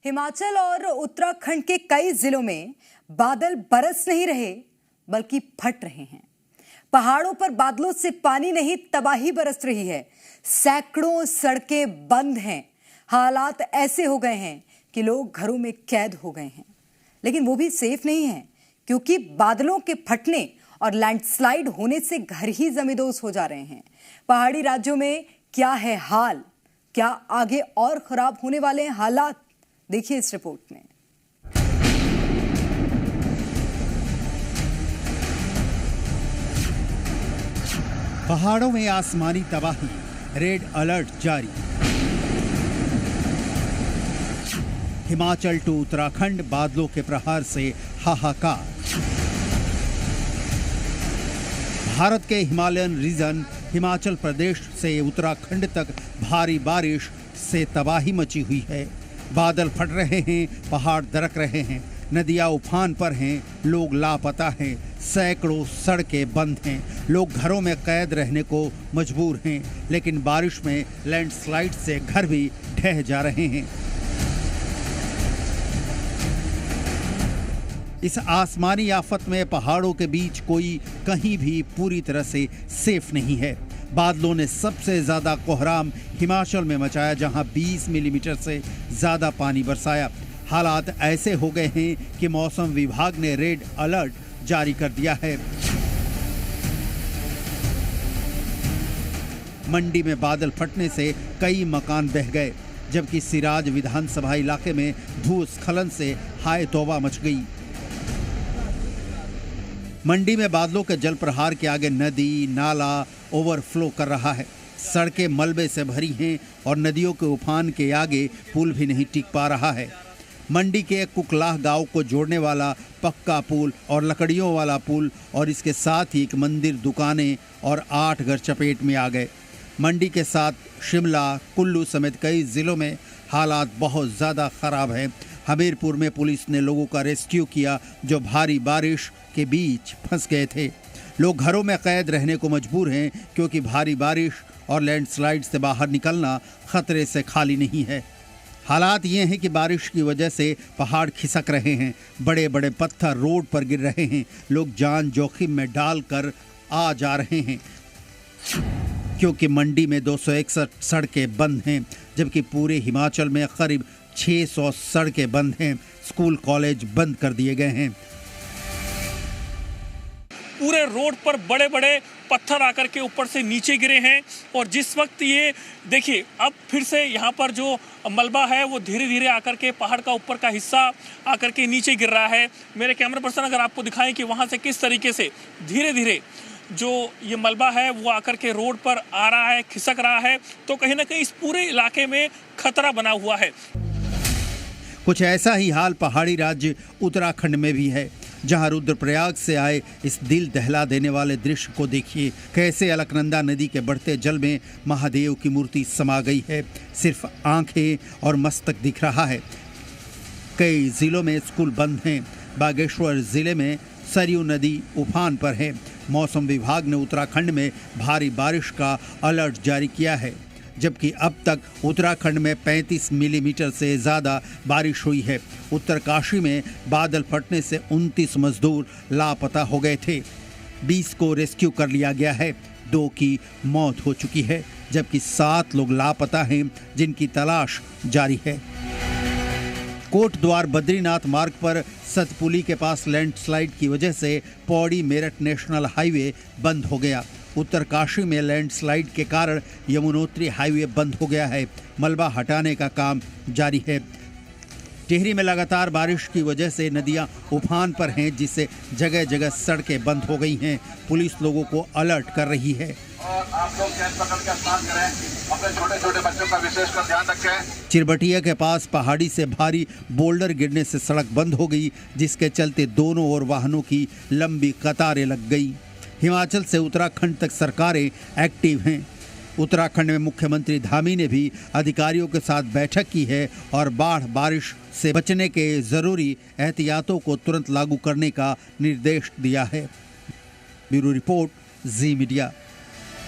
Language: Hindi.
हिमाचल और उत्तराखंड के कई जिलों में बादल बरस नहीं रहे बल्कि फट रहे हैं। पहाड़ों पर बादलों से पानी नहीं, तबाही बरस रही है। सैकड़ों सड़कें बंद हैं। हालात ऐसे हो गए हैं कि लोग घरों में कैद हो गए हैं। लेकिन वो भी सेफ नहीं है, क्योंकि बादलों के फटने और लैंडस्लाइड होने से घर ही जमींदोज हो जा रहे हैं। पहाड़ी राज्यों में क्या है हाल, क्या आगे और खराब होने वाले हैं हालात, देखिए इस रिपोर्ट में। पहाड़ों में आसमानी तबाही, रेड अलर्ट जारी। हिमाचल टू उत्तराखंड, बादलों के प्रहार से हाहाकार। भारत के हिमालयन रीजन हिमाचल प्रदेश से उत्तराखंड तक भारी बारिश से तबाही मची हुई है। बादल फट रहे हैं, पहाड़ दरक रहे हैं, नदियां उफान पर हैं, लोग लापता हैं, सैकड़ों सड़कें बंद हैं, लोग घरों में कैद रहने को मजबूर हैं। लेकिन बारिश में लैंडस्लाइड से घर भी ढह जा रहे हैं। इस आसमानी आफत में पहाड़ों के बीच कोई कहीं भी पूरी तरह से सेफ नहीं है। बादलों ने सबसे ज्यादा कोहराम हिमाचल में मचाया, जहां 20 मिलीमीटर से ज्यादा पानी बरसाया। हालात ऐसे हो गए हैं कि मौसम विभाग ने रेड अलर्ट जारी कर दिया है। मंडी में बादल फटने से कई मकान बह गए, जबकि सिराज विधानसभा इलाके में भूस्खलन से हाय तौबा मच गई। मंडी में बादलों के जल प्रहार के आगे नदी नाला ओवरफ्लो कर रहा है। सड़कें मलबे से भरी हैं और नदियों के उफान के आगे पुल भी नहीं टिक पा रहा है। मंडी के कुकलाह गांव को जोड़ने वाला पक्का पुल और लकड़ियों वाला पुल और इसके साथ ही एक मंदिर, दुकानें और 8 घर चपेट में आ गए। मंडी के साथ शिमला, कुल्लू समेत कई जिलों में हालात बहुत ज़्यादा ख़राब हैं। हमीरपुर में पुलिस ने लोगों का रेस्क्यू किया जो भारी बारिश के बीच फंस गए थे। लोग घरों में कैद रहने को मजबूर हैं, क्योंकि भारी बारिश और लैंडस्लाइड से बाहर निकलना खतरे से खाली नहीं है। हालात ये हैं कि बारिश की वजह से पहाड़ खिसक रहे हैं, बड़े बड़े पत्थर रोड पर गिर रहे हैं, लोग जान जोखिम में डालकर आ जा रहे हैं, क्योंकि मंडी में 261 सड़कें बंद हैं, जबकि पूरे हिमाचल में करीब 600 सड़कें बंद हैं। स्कूल कॉलेज बंद कर दिए गए हैं। पूरे रोड पर बड़े बड़े पत्थर आकर के ऊपर से नीचे गिरे हैं। और जिस वक्त ये देखिए, अब फिर से यहाँ पर जो मलबा है वो धीरे धीरे आकर के पहाड़ का ऊपर का हिस्सा आकर के नीचे गिर रहा है। मेरे कैमरा पर्सन अगर आपको दिखाएं कि वहाँ से किस तरीके से धीरे धीरे जो ये मलबा है वो आकर के रोड पर आ रहा है, खिसक रहा है, तो कहीं ना कहीं इस पूरे इलाके में खतरा बना हुआ है। कुछ ऐसा ही हाल पहाड़ी राज्य उत्तराखंड में भी है, जहां रुद्रप्रयाग से आए इस दिल दहला देने वाले दृश्य को देखिए। कैसे अलकनंदा नदी के बढ़ते जल में महादेव की मूर्ति समा गई है, सिर्फ आंखें और मस्तक दिख रहा है। कई जिलों में स्कूल बंद हैं। बागेश्वर जिले में सरयू नदी उफान पर है। मौसम विभाग ने उत्तराखंड में भारी बारिश का अलर्ट जारी किया है, जबकि अब तक उत्तराखंड में 35 मिलीमीटर से ज़्यादा बारिश हुई है। उत्तरकाशी में बादल फटने से 29 मजदूर लापता हो गए थे। 20 को रेस्क्यू कर लिया गया है, 2 की मौत हो चुकी है, जबकि 7 लोग लापता हैं, जिनकी तलाश जारी है। कोटद्वार बद्रीनाथ मार्ग पर सतपुली के पास लैंडस्लाइड की वजह से पौड़ी मेरठ नेशनल हाईवे बंद हो गया। उत्तरकाशी में लैंडस्लाइड के कारण यमुनोत्री हाईवे बंद हो गया है। मलबा हटाने का काम जारी है। टिहरी में लगातार बारिश की वजह से नदियां उफान पर हैं, जिससे जगह जगह सड़कें बंद हो गई हैं। पुलिस लोगों को अलर्ट कर रही है। और आप लोग चैन पकड़ के स्नान करें, अपने छोटे छोटे बच्चों का विशेषकर ध्यान रखें। चिरबटिया के पास पहाड़ी से भारी बोल्डर गिरने से सड़क बंद हो गई, जिसके चलते दोनों ओर वाहनों की लंबी कतारें लग गई। हिमाचल से उत्तराखंड तक सरकारें एक्टिव हैं। उत्तराखंड में मुख्यमंत्री धामी ने भी अधिकारियों के साथ बैठक की है और बाढ़ बारिश से बचने के जरूरी एहतियातों को तुरंत लागू करने का निर्देश दिया है। ब्यूरो रिपोर्ट, जी मीडिया।